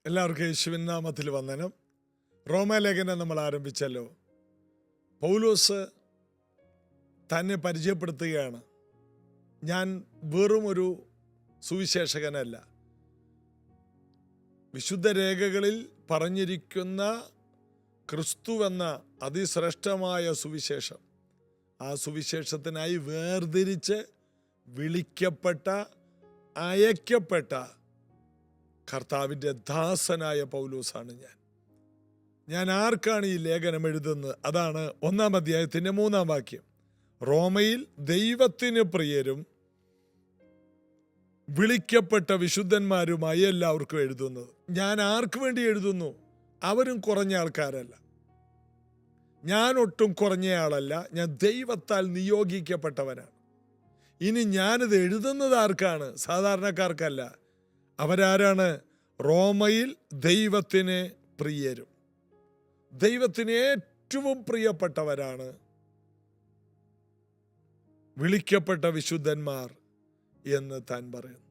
എല്ലാവർക്കും യേശുവിൻ നാമത്തിൽ വന്ദനം. റോമാലേഖനം നമ്മൾ ആരംഭിച്ചല്ലോ. പൗലോസ് തന്നെ പരിചയപ്പെടുത്തുകയാണ്. ഞാൻ വെറും ഒരു സുവിശേഷകനല്ല, വിശുദ്ധ രേഖകളിൽ പറഞ്ഞിരിക്കുന്ന ക്രിസ്തുവെന്ന അതിശ്രേഷ്ഠമായ സുവിശേഷം, ആ സുവിശേഷത്തിനായി വേർതിരിച്ച് വിളിക്കപ്പെട്ട, അയക്കപ്പെട്ട കർത്താവിൻ്റെ ദാസനായ പൗലോസാണ് ഞാൻ ആർക്കാണ് ഈ ലേഖനം എഴുതുന്നത്? അതാണ് 1-ാം അധ്യായത്തിൻ്റെ 3-ാം വാക്യം. റോമയിൽ ദൈവത്തിന് പ്രിയരും വിളിക്കപ്പെട്ട വിശുദ്ധന്മാരുമായി എല്ലാവർക്കും എഴുതുന്നത്. ഞാൻ ആർക്ക് വേണ്ടി എഴുതുന്നു? അവരും കുറഞ്ഞ ആൾക്കാരല്ല, ഞാൻ ഒട്ടും കുറഞ്ഞയാളല്ല, ഞാൻ ദൈവത്താൽ നിയോഗിക്കപ്പെട്ടവനാണ്. ഇനി ഞാനിത് എഴുതുന്നത് ആർക്കാണ്? സാധാരണക്കാർക്കല്ല. അവരാരാണ്? റോമയിൽ ദൈവത്തിന് പ്രിയരും, ദൈവത്തിന് ഏറ്റവും പ്രിയപ്പെട്ടവരാണ് വിളിക്കപ്പെട്ട വിശുദ്ധന്മാർ എന്ന് താൻ പറയുന്നു.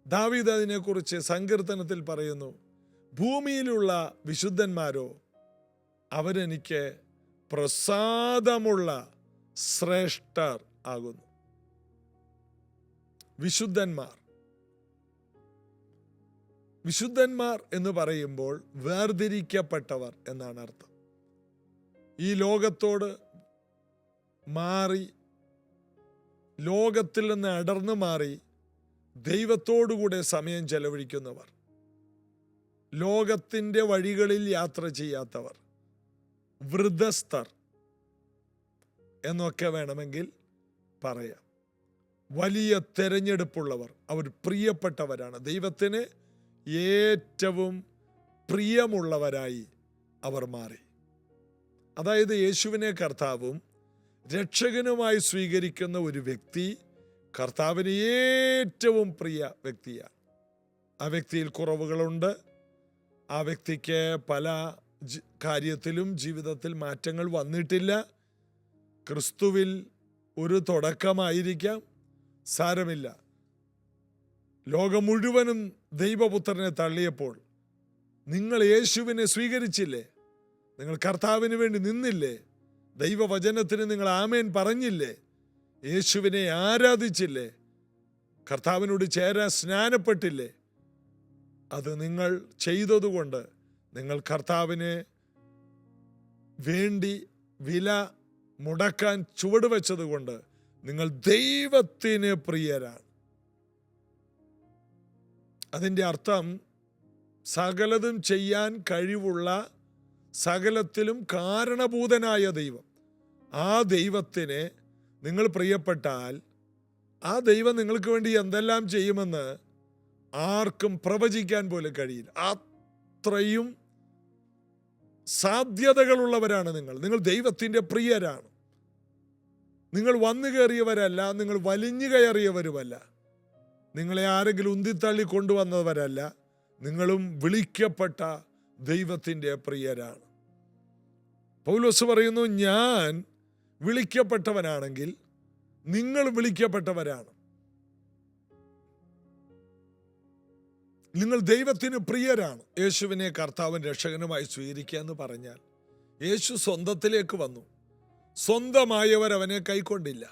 ദാവീദ് അതിനെക്കുറിച്ച് സങ്കീർത്തനത്തിൽ പറയുന്നു, ഭൂമിയിലുള്ള വിശുദ്ധന്മാരോ അവരെനിക്ക് പ്രസാദമുള്ള ശ്രേഷ്ഠർ ആകുന്നു. വിശുദ്ധന്മാർ എന്ന് പറയുമ്പോൾ വേർതിരിക്കപ്പെട്ടവർ എന്നാണ് അർത്ഥം. ഈ ലോകത്തോട് മാറി, ലോകത്തിൽ നിന്ന് അടർന്നു മാറി ദൈവത്തോടുകൂടെ സമയം ചെലവഴിക്കുന്നവർ, ലോകത്തിൻ്റെ വഴികളിൽ യാത്ര ചെയ്യാത്തവർ, വൃദ്ധസ്ഥർ എന്നൊക്കെ വേണമെങ്കിൽ പറയാം. വലിയ തെരഞ്ഞെടുപ്പുള്ളവർ, അവർ പ്രിയപ്പെട്ടവരാണ്. ദൈവത്തിന് ഏറ്റവും പ്രിയമുള്ളവരായി അവർ മാറി. അതായത് യേശുവിനെ കർത്താവും രക്ഷകനുമായി സ്വീകരിക്കുന്ന ഒരു വ്യക്തി കർത്താവിന് ഏറ്റവും പ്രിയ വ്യക്തിയാണ്. ആ വ്യക്തിയിൽ കുറവുകളുണ്ട്, ആ വ്യക്തിക്ക് പല കാര്യത്തിലും ജീവിതത്തിൽ മാറ്റങ്ങൾ വന്നിട്ടില്ല. ക്രിസ്തുവിൽ ഒരു തുടക്കമായിരിക്കാം, സാരമില്ല. ലോകം മുഴുവനും ദൈവപുത്രനെ തള്ളിയപ്പോൾ നിങ്ങൾ യേശുവിനെ സ്വീകരിച്ചില്ലേ? നിങ്ങൾ കർത്താവിന് വേണ്ടി നിന്നില്ലേ? ദൈവവചനത്തിന് നിങ്ങൾ ആമേൻ പറഞ്ഞില്ലേ? യേശുവിനെ ആരാധിച്ചില്ലേ? കർത്താവിനോട് ചേരാൻ സ്നാനപ്പെട്ടില്ലേ? അത് നിങ്ങൾ ചെയ്തതുകൊണ്ട്, നിങ്ങൾ കർത്താവിന് വേണ്ടി വില മുടക്കാൻ ചുവടുവെച്ചതുകൊണ്ട് നിങ്ങൾ ദൈവത്തിന് പ്രിയരാണ്. അതിൻ്റെ അർത്ഥം സകലതും ചെയ്യാൻ കഴിവുള്ള, സകലത്തിലും കാരണഭൂതനായ ദൈവം, ആ ദൈവത്തിന് നിങ്ങൾ പ്രിയപ്പെട്ടാൽ ആ ദൈവം നിങ്ങൾക്ക് വേണ്ടി എന്തെല്ലാം ചെയ്യുമെന്ന് ആർക്കും പ്രവചിക്കാൻ പോലും കഴിയില്ല. അത്രയും സാധ്യതകളുള്ളവരാണ് നിങ്ങൾ ദൈവത്തിൻ്റെ പ്രിയരാണ്. നിങ്ങൾ വന്നു കയറിയവരല്ല, നിങ്ങൾ വലിഞ്ഞു കയറിയവരുമല്ല, നിങ്ങളെ ആരെങ്കിലും ഉന്തിത്തള്ളി കൊണ്ടുവന്നവരല്ല. നിങ്ങളും വിളിക്കപ്പെട്ട ദൈവത്തിൻ്റെ പ്രിയരാണ്. പൗലോസ് പറയുന്നു, ഞാൻ വിളിക്കപ്പെട്ടവനാണെങ്കിൽ നിങ്ങൾ വിളിക്കപ്പെട്ടവരാണ്. നിങ്ങൾ ദൈവത്തിന് പ്രിയരാണ്. യേശുവിനെ കർത്താവും രക്ഷകനുമായി സ്വീകരിക്കുക എന്ന് പറഞ്ഞാൽ, യേശു സ്വന്തത്തിലേക്ക് വന്നു, സ്വന്തമായവർ അവനെ കൈക്കൊണ്ടില്ല.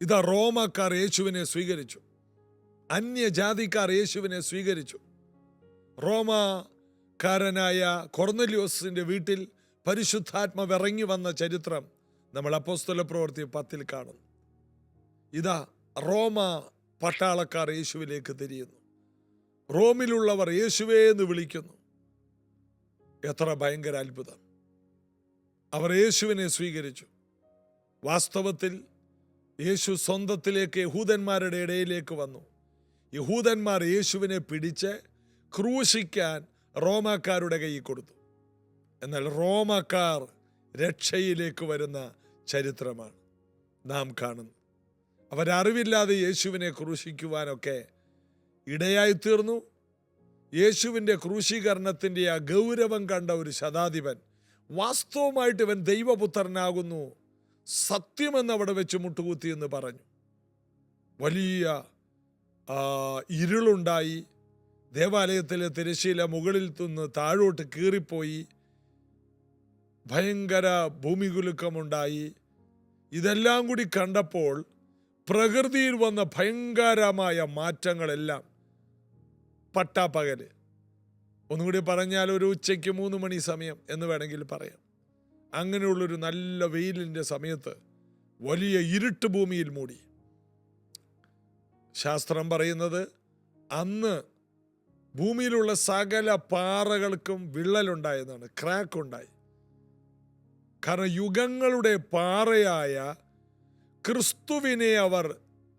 ഇതാ റോമക്കാർ യേശുവിനെ സ്വീകരിച്ചു, അന്യജാതിക്കാർ യേശുവിനെ സ്വീകരിച്ചു. റോമാക്കാരനായ കൊർന്നല്യോസിന്റെ വീട്ടിൽ പരിശുദ്ധാത്മാവ് ഇറങ്ങി വന്ന ചരിത്രം നമ്മൾ അപ്പോസ്തലപ്രവൃത്തി 10-ൽ കാണുന്നു. ഇതാ റോമ പട്ടാളക്കാർ യേശുവിലേക്ക് തിരിയുന്നു, റോമിലുള്ളവർ യേശുവേ എന്ന് വിളിക്കുന്നു. എത്ര ഭയങ്കര അത്ഭുതം! അവർ യേശുവിനെ സ്വീകരിച്ചു. വാസ്തവത്തിൽ യേശു സ്വന്തത്തിലേക്ക്, യഹൂദന്മാരുടെ ഇടയിലേക്ക് വന്നു. യഹൂദന്മാർ യേശുവിനെ പിടിച്ച് ക്രൂശിക്കാൻ റോമാക്കാരുടെ കയ്യിൽ കൊടുത്തു. എന്നാൽ റോമാക്കാർ രക്ഷയിലേക്ക് വരുന്ന ചരിത്രമാണ് നാം കാണുന്നത്. അവരറിവില്ലാതെ യേശുവിനെ ക്രൂശിക്കുവാനൊക്കെ ഇടയായിത്തീർന്നു. യേശുവിൻ്റെ ക്രൂശീകരണത്തിൻ്റെ ആ ഗൗരവം കണ്ട ഒരു ശതാധിപൻ, വാസ്തവമായിട്ട് ഇവൻ ദൈവപുത്രനാകുന്നു, സത്യമെന്ന് അവിടെ വെച്ച് മുട്ടുകുത്തി എന്ന് പറഞ്ഞു. വലിയ ഇരുളുണ്ടായി. ദേവാലയത്തിലെ തിരശ്ശീല മുകളിൽ നിന്ന് താഴോട്ട് കീറിപ്പോയി, ഭയങ്കര ഭൂമികുലുക്കമുണ്ടായി. ഇതെല്ലാം കൂടി കണ്ടപ്പോൾ പ്രകൃതിയിൽ വന്ന ഭയങ്കരമായ മാറ്റങ്ങളെല്ലാം പട്ടാപ്പകല്, ഒന്നുകൂടി പറഞ്ഞാൽ ഒരു ഉച്ചയ്ക്ക് 3 മണി സമയം എന്ന് വേണമെങ്കിൽ പറയാം, അങ്ങനെയുള്ളൊരു നല്ല വെയിലിൻ്റെ സമയത്ത് വലിയ ഇരുട്ട് ഭൂമിയിൽ മൂടി. ശാസ്ത്രം പറയുന്നത് അന്ന് ഭൂമിയിലുള്ള സകല പാറകൾക്കും വിള്ളലുണ്ടായെന്നാണ്, ക്രാക്ക് ഉണ്ടായി. കാരണം യുഗങ്ങളുടെ പാറയായ ക്രിസ്തുവിനെ അവർ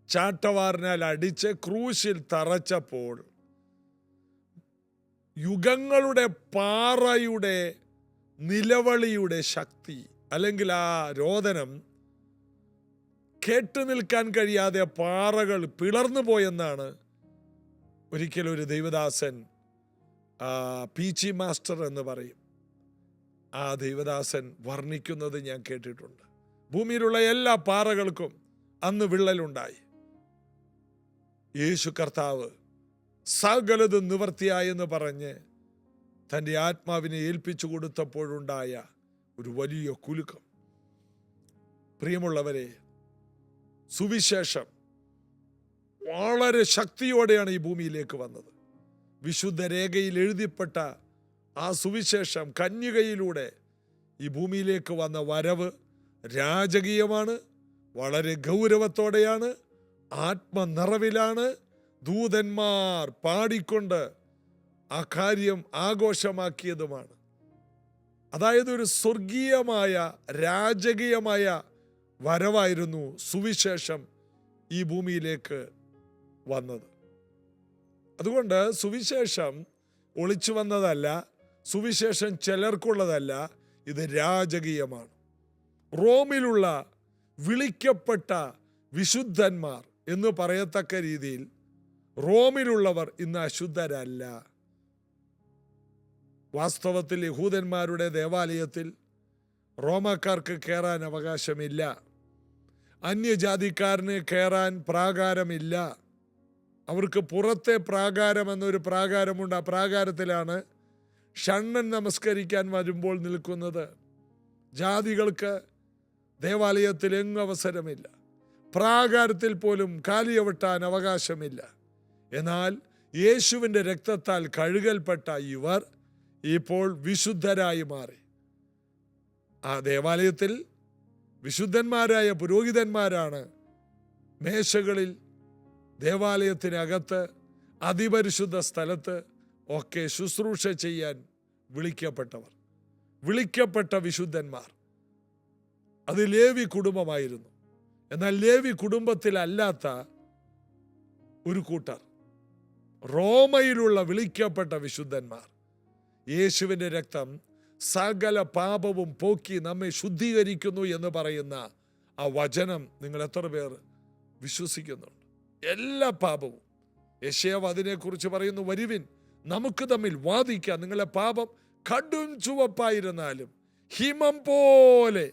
ചാട്ടവാറിനാൽ അടിച്ച് ക്രൂശിൽ തറച്ചപ്പോൾ യുഗങ്ങളുടെ പാറയുടെ നിലവിളിയുടെ ശക്തി അല്ലെങ്കിൽ ആ രോദനം കേട്ടു നിൽക്കാൻ കഴിയാതെ പാറകൾ പിളർന്നു പോയെന്നാണ് ഒരിക്കലൊരു ദൈവദാസൻ, പി.ജി. മാസ്റ്റർ എന്ന് പറയും, ആ ദൈവദാസൻ വർണ്ണിക്കുന്നത് ഞാൻ കേട്ടിട്ടുണ്ട്. ഭൂമിയിലുള്ള എല്ലാ പാറകൾക്കും അന്ന് വിള്ളലുണ്ടായി. യേശു കർത്താവ് സകലതും നിവർത്തിയായെന്ന് പറഞ്ഞ് തൻ്റെ ആത്മാവിനെ ഏൽപ്പിച്ചു കൊടുത്തപ്പോഴുണ്ടായ ഒരു വലിയ കുലുക്കം. പ്രിയമുള്ളവരെ, സുവിശേഷം വളരെ ശക്തിയോടെയാണ് ഈ ഭൂമിയിലേക്ക് വന്നത്. വിശുദ്ധ രേഖയിൽ എഴുതിപ്പെട്ട ആ സുവിശേഷം കന്യകയിലൂടെ ഈ ഭൂമിയിലേക്ക് വന്ന വരവ് രാജകീയമാണ്, വളരെ ഗൗരവത്തോടെയാണ്, ആത്മനിറവിലാണ്. ദൂതന്മാർ പാടിക്കൊണ്ട് ആ കാര്യം ആഘോഷമാക്കിയതുമാണ്. അതായത് ഒരു സ്വർഗീയമായ രാജകീയമായ വരവായിരുന്നു സുവിശേഷം ഈ ഭൂമിയിലേക്ക് വന്നത്. അതുകൊണ്ട് സുവിശേഷം ഒളിച്ചു വന്നതല്ല, സുവിശേഷം ചിലർക്കുള്ളതല്ല, ഇത് രാജകീയമാണ്. റോമിലുള്ള വിളിക്കപ്പെട്ട വിശുദ്ധന്മാർ എന്ന് പറയത്തക്ക രീതിയിൽ റോമിലുള്ളവർ ഇന്ന് അശുദ്ധരല്ല. വാസ്തവത്തിൽ യഹൂദന്മാരുടെ ദേവാലയത്തിൽ റോമാക്കാർക്ക് കയറാൻ അവകാശമില്ല, അന്യജാതിക്കാരന് കയറാൻ പ്രാകാരമില്ല. അവർക്ക് പുറത്തെ പ്രാകാരം എന്നൊരു പ്രാകാരമുണ്ട്. ആ പ്രാകാരത്തിലാണ് ഷണ്ണൻ നമസ്കരിക്കാൻ വരുമ്പോൾ നിൽക്കുന്നത്. ജാതികൾക്ക് ദേവാലയത്തിൽ എങ്ങും അവസരമില്ല, പ്രാകാരത്തിൽ പോലും കാലിയവിട്ടാൻ അവകാശമില്ല. എന്നാൽ യേശുവിൻ്റെ രക്തത്താൽ കഴുകൽപ്പെട്ട ഇവർ ഇപ്പോൾ വിശുദ്ധരായി മാറി. ആ ദേവാലയത്തിൽ വിശുദ്ധന്മാരായ പുരോഹിതന്മാരാണ് മേശകളിൽ, ദേവാലയത്തിനകത്ത്, അതിപരിശുദ്ധ സ്ഥലത്ത് ഒക്കെ ശുശ്രൂഷ ചെയ്യാൻ വിളിക്കപ്പെട്ടവർ, വിളിക്കപ്പെട്ട വിശുദ്ധന്മാർ. അത് ലേവി കുടുംബമായിരുന്നു. എന്നാൽ ലേവി കുടുംബത്തിലല്ലാത്ത ഒരു കൂട്ടർ, റോമയിലുള്ള വിളിക്കപ്പെട്ട വിശുദ്ധന്മാർ. യേശുവിൻ്റെ രക്തം സകല പാപവും പോക്കി നമ്മെ ശുദ്ധീകരിക്കുന്നു എന്ന് പറയുന്ന ആ വചനം നിങ്ങൾ എത്ര പേർ വിശ്വസിക്കുന്നുണ്ട്? എല്ലാ പാപവും, യെശയ്യാവ് അതിനെക്കുറിച്ച് പറയുന്നു, വരുവിൻ നമുക്ക് തമ്മിൽ വാദിക്കാം, നിങ്ങളുടെ പാപം കടും ചുവപ്പായിരുന്നാലും ഹിമം പോലെ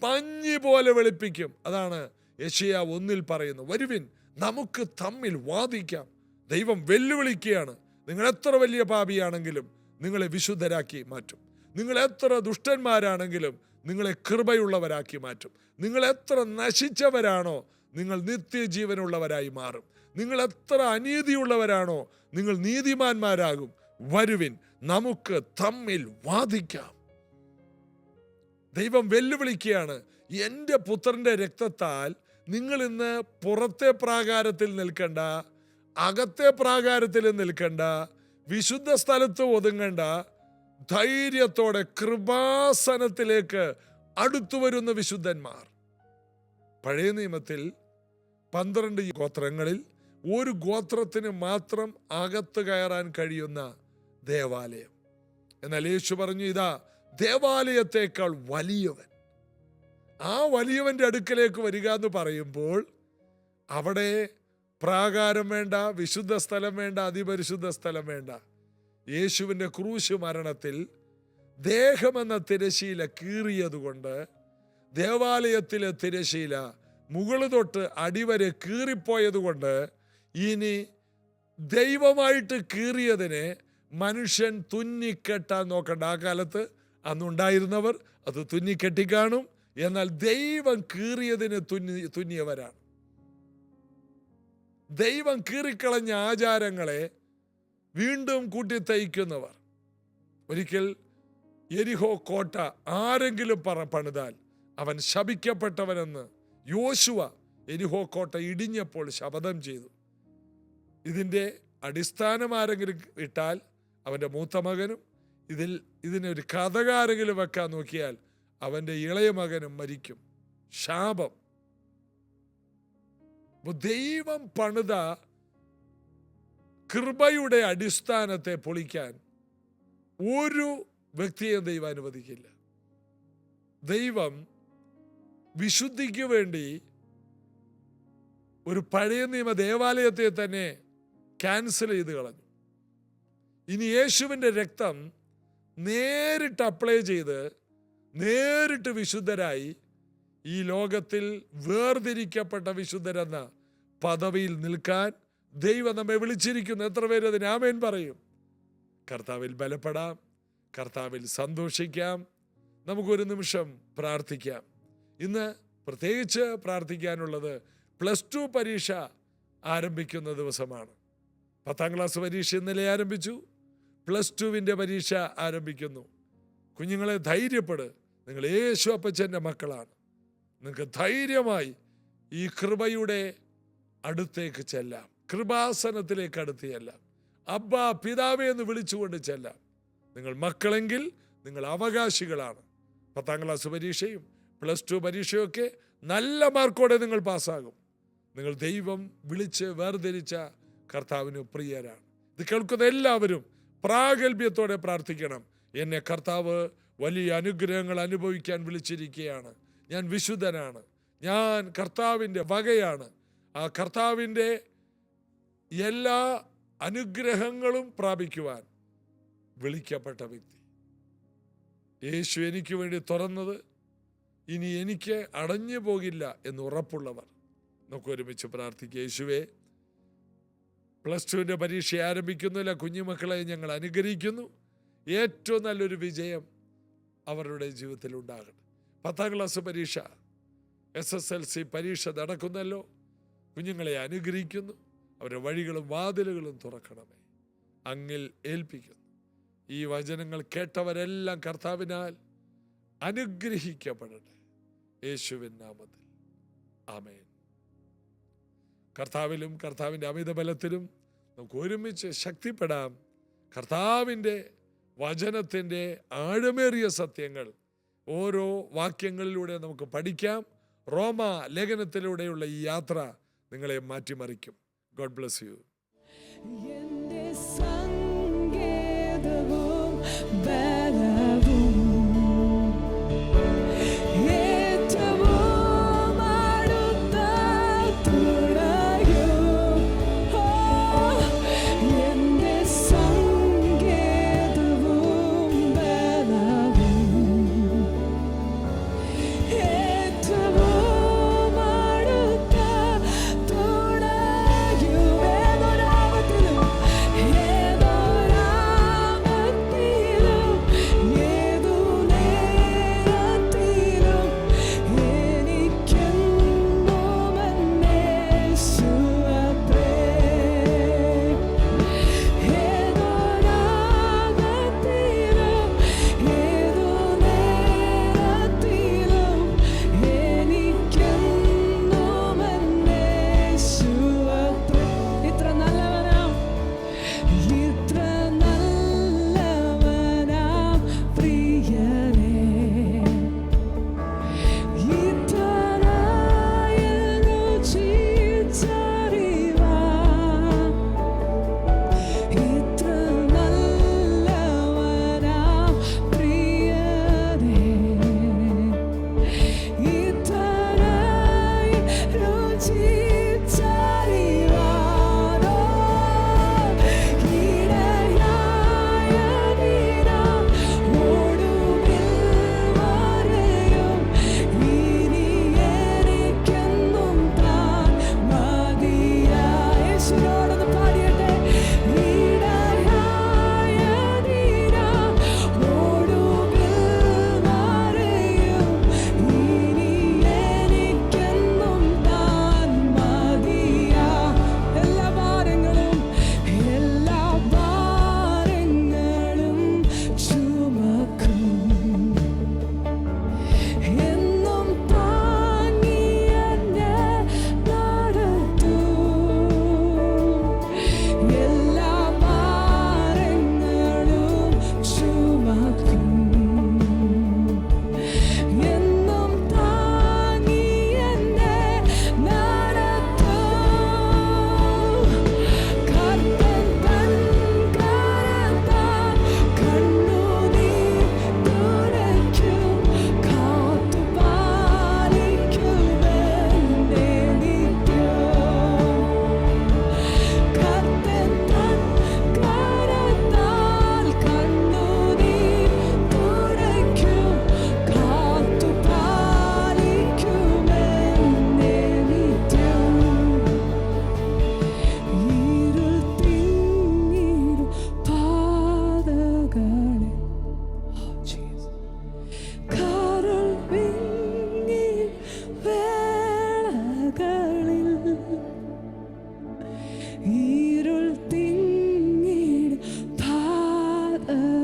പഞ്ഞി പോലെ വെളുപ്പിക്കും. അതാണ് യെശയ്യാവ് 1 പറയുന്നു, വരുവിൻ നമുക്ക് തമ്മിൽ വാദിക്കാം. ദൈവം വെല്ലുവിളിക്കുകയാണ്. നിങ്ങൾ എത്ര വലിയ പാപിയാണെങ്കിലും നിങ്ങളെ വിശുദ്ധരാക്കി മാറ്റും. നിങ്ങൾ എത്ര ദുഷ്ടന്മാരാണെങ്കിലും നിങ്ങളെ കൃപയുള്ളവരാക്കി മാറ്റും. നിങ്ങൾ എത്ര നശിച്ചവരാണോ നിങ്ങൾ നിത്യജീവനുള്ളവരായി മാറും. നിങ്ങൾ എത്ര അനീതിയുള്ളവരാണോ നിങ്ങൾ നീതിമാന്മാരാകും. വരുവിൻ നമുക്ക് തമ്മിൽ വാദിക്കാം. ദൈവം വെല്ലുവിളിക്കുകയാണ്. എൻ്റെ പുത്രൻ്റെ രക്തത്താൽ നിങ്ങൾ ഇന്ന് പുറത്തെ പ്രാകാരത്തിൽ നിൽക്കണ്ട, അകത്തെ പ്രാകാരത്തിൽ നിൽക്കണ്ട, വിശുദ്ധ സ്ഥലത്ത് ഒതുങ്ങണ്ട, ധൈര്യത്തോടെ കൃപാസനത്തിലേക്ക് അടുത്തു വരുന്ന വിശുദ്ധന്മാർ. പഴയ നിയമത്തിൽ 12 ഗോത്രങ്ങളിൽ ഒരു ഗോത്രത്തിന് മാത്രം അകത്ത് കയറാൻ കഴിയുന്ന ദേവാലയം. എന്നാൽ യേശു പറഞ്ഞു, ഇതാ ദേവാലയത്തേക്കാൾ വലിയവൻ. ആ വലിയവൻ്റെ അടുക്കലേക്ക് വരിക എന്ന് പറയുമ്പോൾ അവിടെ പ്രാകാരം വേണ്ട, വിശുദ്ധ സ്ഥലം വേണ്ട, അതിപരിശുദ്ധ സ്ഥലം വേണ്ട. യേശുവിൻ്റെ ക്രൂശ് മരണത്തിൽ ദേഹമെന്ന തിരശീല കീറിയതുകൊണ്ട് ദേവാലയത്തിലെ തിരശീല മുകളിൽ തൊട്ട് അടിവരെ കീറിപ്പോയതുകൊണ്ട് ഇനി ദൈവമായിട്ട് കീറിയതിനെ മനുഷ്യൻ തുന്നിക്കെട്ടാൻ നോക്കണ്ട. ആ കാലത്ത് അന്നുണ്ടായിരുന്നവർ അത് തുന്നിക്കെട്ടിക്കാണും. എന്നാൽ ദൈവം കീറിയതിന് തുന്നിയവരാണ്. ദൈവം കീറിക്കളഞ്ഞ ആചാരങ്ങളെ വീണ്ടും കൂട്ടിത്തയ്ക്കുന്നവർ. ഒരിക്കൽ യെരിഹോ കോട്ട ആരെങ്കിലും പണിതാൽ അവൻ ശപിക്കപ്പെട്ടവനെന്ന് യോശുവ യെരിഹോ കോട്ട ഇടിഞ്ഞപ്പോൾ ശപഥം ചെയ്തു. ഇതിൻ്റെ അടിസ്ഥാനം ആരെങ്കിലും ഇട്ടാൽ അവൻ്റെ മൂത്ത മകനും, ഇതിനൊരു കഥകാരെങ്കിലും വെക്കാൻ നോക്കിയാൽ അവൻ്റെ ഇളയ മകനും മരിക്കും. ശാപം. ദൈവം പണിത കൃപയുടെ അടിസ്ഥാനത്തെ പൊളിക്കാൻ ഒരു വ്യക്തിയെ ദൈവം അനുവദിക്കില്ല. ദൈവം വിശുദ്ധിക്ക് വേണ്ടി ഒരു പഴയ നിയമ ദേവാലയത്തെ തന്നെ ക്യാൻസൽ ചെയ്ത് കളഞ്ഞു. ഇനി യേശുവിൻ്റെ രക്തം നേരിട്ട് അപ്ലൈ ചെയ്ത് നേരിട്ട് വിശുദ്ധരായി ഈ ലോകത്തിൽ വേർതിരിക്കപ്പെട്ട വിശുദ്ധരെന്ന പദവിയിൽ നിൽക്കാൻ ദൈവം നമ്മെ വിളിച്ചിരിക്കുന്നു. എത്ര പേര് അതിന് ആമേൻ പറയും? കർത്താവിൽ ബലപ്പെടാം, കർത്താവിൽ സന്തോഷിക്കാം. നമുക്കൊരു നിമിഷം പ്രാർത്ഥിക്കാം. ഇന്ന് പ്രത്യേകിച്ച് പ്രാർത്ഥിക്കാനുള്ളത് +2 പരീക്ഷ ആരംഭിക്കുന്ന ദിവസമാണ്. 10ാം ക്ലാസ് പരീക്ഷ ഇന്നലെ ആരംഭിച്ചു. +2വിൻ്റെ പരീക്ഷ ആരംഭിക്കുന്നു. കുഞ്ഞുങ്ങളെ ധൈര്യപ്പെട്. നിങ്ങൾ യേശു അപ്പച്ചൻ്റെ മക്കളാണ്. നിങ്ങൾക്ക് ധൈര്യമായി ഈ കൃപയുടെ അടുത്തേക്ക് ചെല്ലാം. കൃപാസനത്തിലേക്ക് അടുത്ത് ചെല്ലാം. അബ്ബാ പിതാവേ എന്ന് വിളിച്ചുകൊണ്ട് ചെല്ലാം. നിങ്ങൾ മക്കളെങ്കിൽ നിങ്ങൾ അവകാശികളാണ്. 10ാം ക്ലാസ് പരീക്ഷയും +2 പരീക്ഷയൊക്കെ നല്ല മാർക്കോടെ നിങ്ങൾ പാസ്സാകും. നിങ്ങൾ ദൈവം വിളിച്ച് വേർതിരിച്ച കർത്താവിന് പ്രിയരാണ്. ഇത് കേൾക്കുന്ന എല്ലാവരും പ്രാഗൽഭ്യത്തോടെ പ്രാർത്ഥിക്കണം. എന്നെ കർത്താവ് വലിയ അനുഗ്രഹങ്ങൾ അനുഭവിക്കാൻ വിളിച്ചിരിക്കുകയാണ്. ഞാൻ വിശുദ്ധനാണ്. ഞാൻ കർത്താവിൻ്റെ വകയാണ്. ആ കർത്താവിൻ്റെ എല്ലാ അനുഗ്രഹങ്ങളും പ്രാപിക്കുവാൻ വിളിക്കപ്പെട്ട വ്യക്തി. യേശു എനിക്ക് വേണ്ടി തുറന്നത് ഇനി എനിക്ക് അടഞ്ഞു പോകില്ല എന്ന് ഉറപ്പുള്ളവർ നമുക്ക് ഒരുമിച്ച് പ്രാർത്ഥിക്കുക. യേശുവേ, +2വിൻ്റെ പരീക്ഷ ആരംഭിക്കുന്നില്ല. കുഞ്ഞുമക്കളെ ഞങ്ങൾ അനുഗ്രഹിക്കുന്നു. ഏറ്റവും നല്ലൊരു വിജയം അവരുടെ ജീവിതത്തിൽ ഉണ്ടാകട്ടെ. 10ാം ക്ലാസ് പരീക്ഷ, SSLC പരീക്ഷ നടക്കുന്നല്ലോ. കുഞ്ഞുങ്ങളെ അനുഗ്രഹിക്കുന്നു. അവരുടെ വഴികളും വാതിലുകളും തുറക്കണമേ. അങ്ങിൽ ഏൽപ്പിക്കുന്നു. ഈ വചനങ്ങൾ കേട്ടവരെല്ലാം കർത്താവിനാൽ അനുഗ്രഹിക്കപ്പെടട്ടെ. യേശുവിൻ നാമത്തിൽ ആമേൻ. കർത്താവിലും കർത്താവിൻ്റെ അമിത ബലത്തിലും നമുക്ക് ഒരുമിച്ച് ശക്തിപ്പെടാം. കർത്താവിൻ്റെ വചനത്തിൻ്റെ ആഴമേറിയ സത്യങ്ങൾ ഓരോ വാക്യങ്ങളിലൂടെ നമുക്ക് പഠിക്കാം. റോമ ലേഖനത്തിലൂടെയുള്ള ഈ യാത്ര നിങ്ങളെ മാറ്റിമറിക്കും. God bless you. Yeah.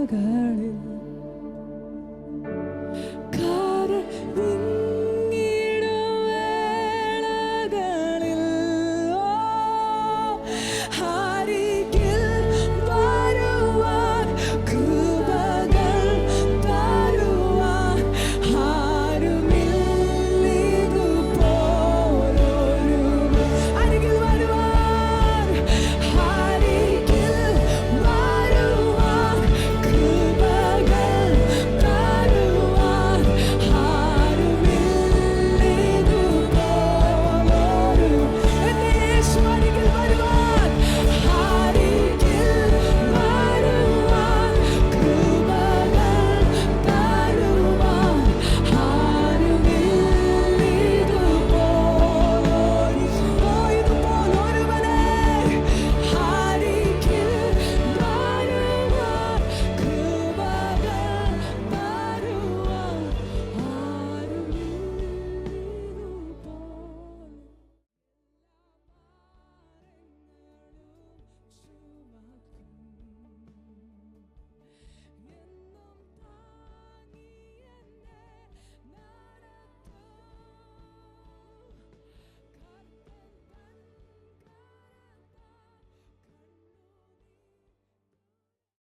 ചിന്തകളിൽ